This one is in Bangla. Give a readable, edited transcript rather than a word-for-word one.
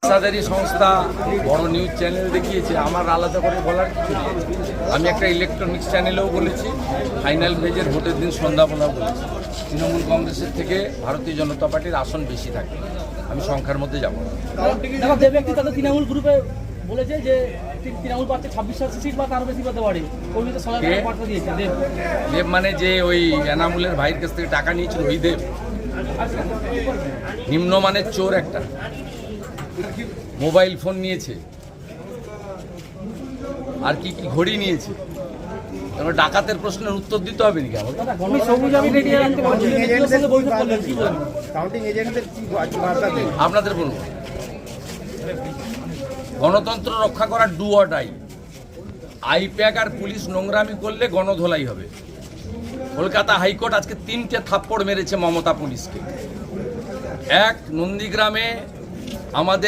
পেশাদারি সংস্থা বড় নিউজ চ্যানেল দেখিয়েছে, আমার আলাদা করে বলার কিছু নেই। আমি একটা ইলেকট্রনিক্স চ্যানেলেও বলেছি, ফাইনাল পেজের ভোটের দিন সন্ধ্যাবেলাও বলেছি, তৃণমূল কংগ্রেসের থেকে ভারতীয় জনতা পার্টির আসন বেশি থাকে। আমি সংখ্যার মধ্যে যাব না। যে ব্যক্তি তাদের তৃণমূল গ্রুপে বলেছে যে তৃণমূল পাচ্ছে 26 সিট বা তার বেশি পেতে পারে, কর্মীদের সবাই বার্তা দিয়েছে। দেব মানে যে ওই এনামুলের ভাইয়ের কাছ থেকে টাকা নিয়েছিল ওই দেব, নিম্নমানের চোর একটা, মোবাইল ফোন নিয়েছে, আর কি কি ঘড়ি নিয়েছে। তারপর ডাকাতের প্রশ্নের উত্তর দিতে হবে নাকি আমাকে? আপনাদের বলবো, গণতন্ত্র রক্ষা করার ডু অর ডাই। আইপ্যাক আর পুলিশ নোংরামি করলে গণধোলাই হবে। কলকাতা হাইকোর্ট আজকে 3টে থাপ্পড় মেরেছে মমতা পুলিশকে। এক, নন্দীগ্রামে আমাদের